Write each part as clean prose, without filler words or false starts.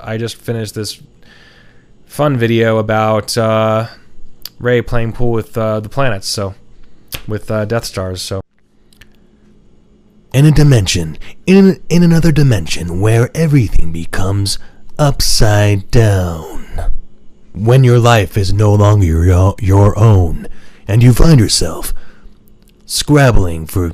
I just finished this fun video about Ray playing pool with the planets, so with Death Stars. So in a dimension, in another dimension where everything becomes upside down. When your life is no longer your own, and you find yourself squabbling for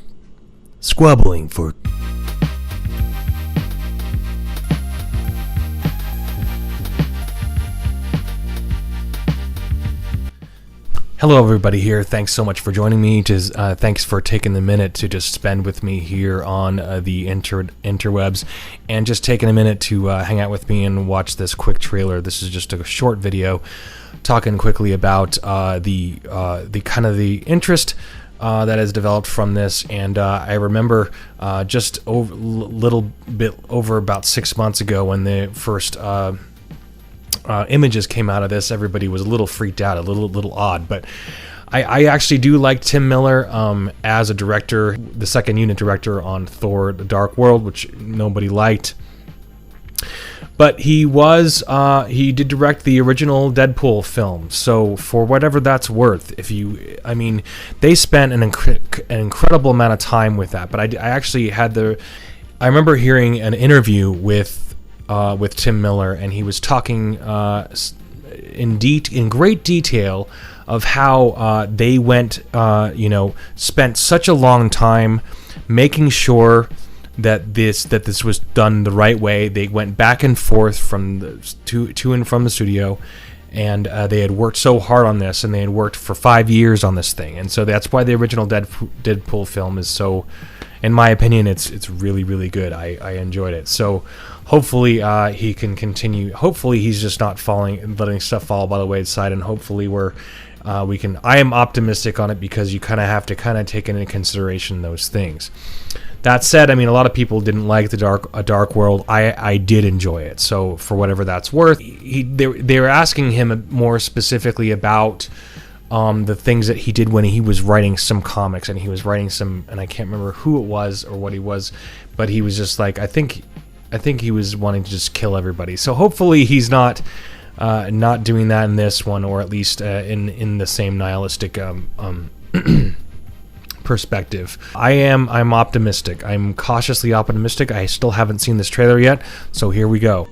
hello everybody here. Thanks so much for joining me. Thanks for taking the minute to just spend with me here on the interwebs, and just taking a minute to hang out with me and watch this quick trailer. This is just a short video talking quickly about the kind of the interest that has developed from this. And I remember just a little bit over about 6 months ago when the first images came out of this, everybody was a little freaked out, a little odd. But I actually do like Tim Miller as a director, the second unit director on Thor: The Dark World, which nobody liked. But he did direct the original Deadpool film, so for whatever that's worth, they spent an incredible amount of time with that. But I actually I remember hearing an interview with Tim Miller, and he was talking in great detail of how they spent such a long time making sure that this was done the right way. They went back and forth to and from the studio, and they had worked so hard on this, and they had worked for 5 years on this thing. And so that's why the original Deadpool film is so, in my opinion, it's really, really good. I enjoyed it. So hopefully he can continue. Hopefully he's just not letting stuff fall by the wayside, and hopefully I am optimistic on it, because you kind of have to take into consideration those things. That said, a lot of people didn't like A Dark World. I did enjoy it. So for whatever that's worth, they were asking him more specifically about the things that he did when he was writing some comics, and he was writing some, and I can't remember who it was or what he was, but he was just like, I think he was wanting to just kill everybody. So hopefully he's not doing that in this one, or at least in the same nihilistic perspective. I'm optimistic. I'm cautiously optimistic. I still haven't seen this trailer yet, so here we go.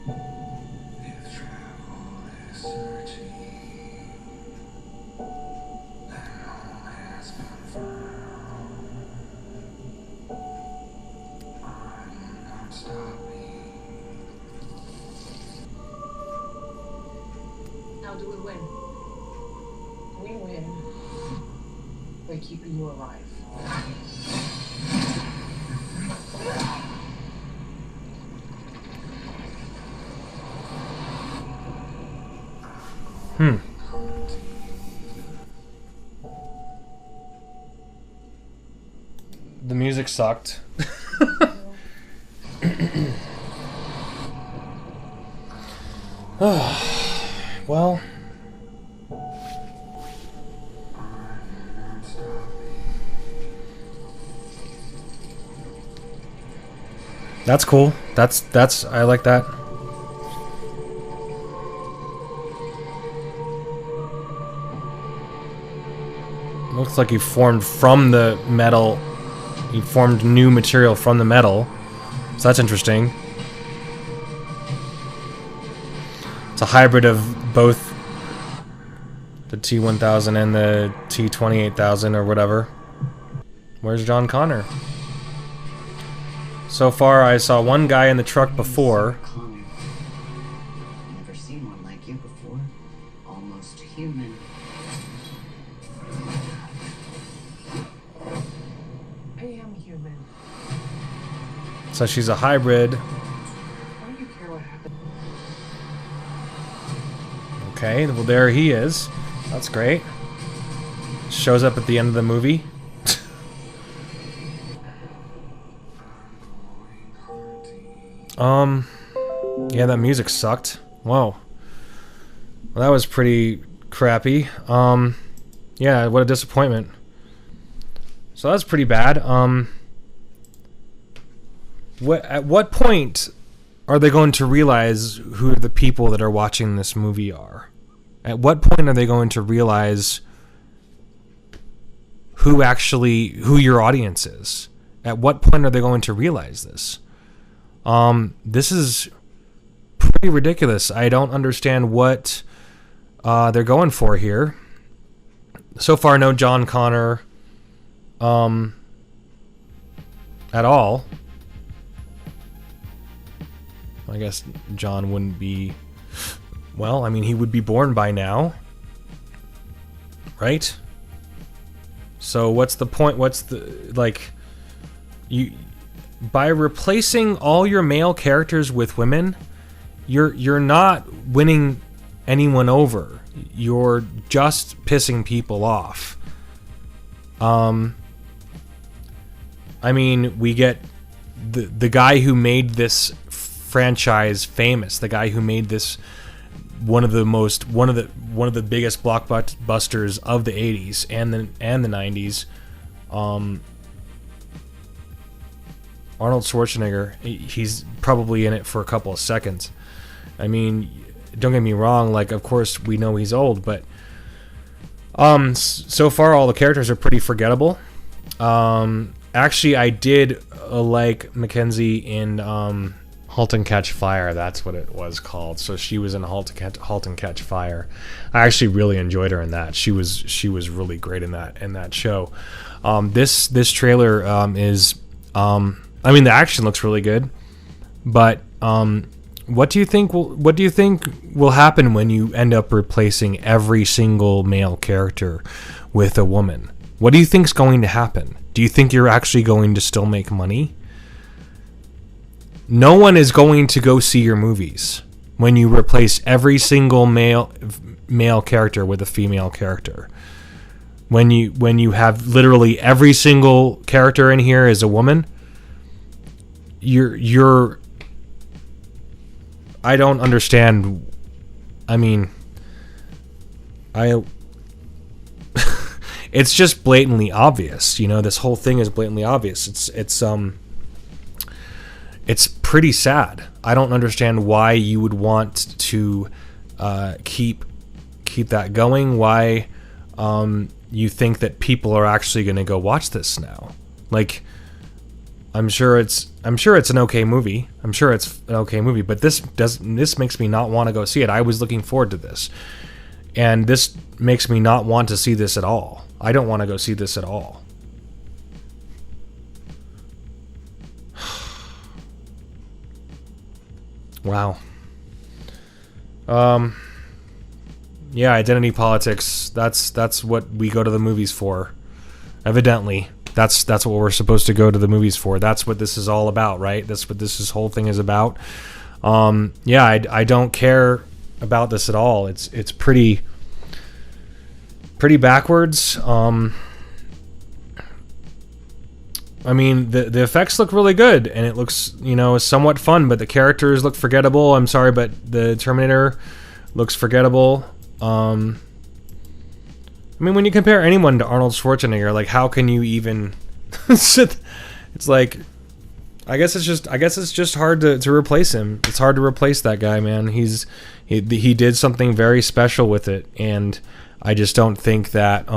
How do we win? We win by keeping you alive. The music sucked. Well, that's cool. That's I like that. Looks like he formed from the metal. He formed new material from the metal. So that's interesting. It's a hybrid of both the T-1000 and the T-28,000 or whatever. Where's John Connor? So far, I saw one guy in the truck before. Never seen one like you before. Almost human. I am human. So she's a hybrid. Why do you care what happened? Okay, well there he is. That's great. Shows up at the end of the movie. Yeah, that music sucked. Whoa. Well, that was pretty crappy. Yeah, what a disappointment. So that's pretty bad. At what point are they going to realize who the people that are watching this movie are? At what point are they going to realize who your audience is? At what point are they going to realize this? This is pretty ridiculous. I don't understand what they're going for here. So far, no John Connor at all. I guess John wouldn't be... Well, I mean, he would be born by now. Right? So what's the point? What's the... Like... By replacing all your male characters with women, you're not winning anyone over. You're just pissing people off. I mean, we get the guy who made this franchise famous, the guy who made this one of the biggest blockbusters of the 80s and the 90s. Arnold Schwarzenegger, he's probably in it for a couple of seconds. I mean, don't get me wrong, like, of course we know he's old, but so far all the characters are pretty forgettable. Actually, I did like Mackenzie in Halt and Catch Fire. That's what it was called. So she was in Halt and Catch Fire. I actually really enjoyed her in that. She was really great in that show. This trailer is I mean, the action looks really good, but what do you think will happen when you end up replacing every single male character with a woman? What do you think's going to happen? Do you think you're actually going to still make money? No one is going to go see your movies when you replace every single male character with a female character. When you have literally every single character in here is a woman. You're I don't understand. I mean, it's just blatantly obvious. You know, this whole thing is blatantly obvious. It's pretty sad. I don't understand why you would want to keep that going. Why you think that people are actually going to go watch this now? Like, I'm sure it's an okay movie. But this makes me not want to go see it. I was looking forward to this, and this makes me not want to see this at all. I don't want to go see this at all. Wow. Yeah, identity politics. That's what we go to the movies for. Evidently. That's what we're supposed to go to the movies for. That's what this is all about, right? That's what this whole thing is about. Yeah, I don't care about this at all. It's pretty backwards. I mean, the effects look really good, and it looks, somewhat fun, but the characters look forgettable. I'm sorry, but the Terminator looks forgettable. I mean, when you compare anyone to Arnold Schwarzenegger, like, how can you even? It's like, I guess it's just hard to replace him. It's hard to replace that guy, man. He did something very special with it, and I just don't think that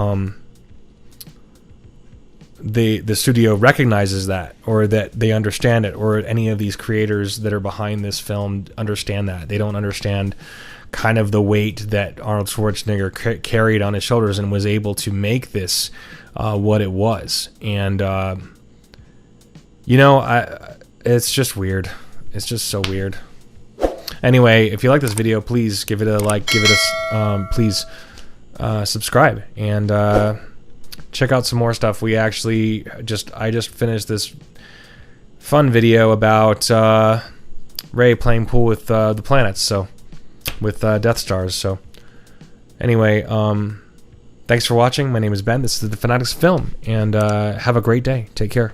the studio recognizes that, or that they understand it, or any of these creators that are behind this film understand that. They don't understand kind of the weight that Arnold Schwarzenegger carried on his shoulders and was able to make this what it was. And it's just weird. It's just so weird. Anyway, if you like this video, please give it a like, please subscribe, and check out some more stuff. I just finished this fun video about Ray playing pool with the planets, so with Death Stars. So anyway, thanks for watching. My name is Ben. This is the Fanatics Film, and have a great day. Take care.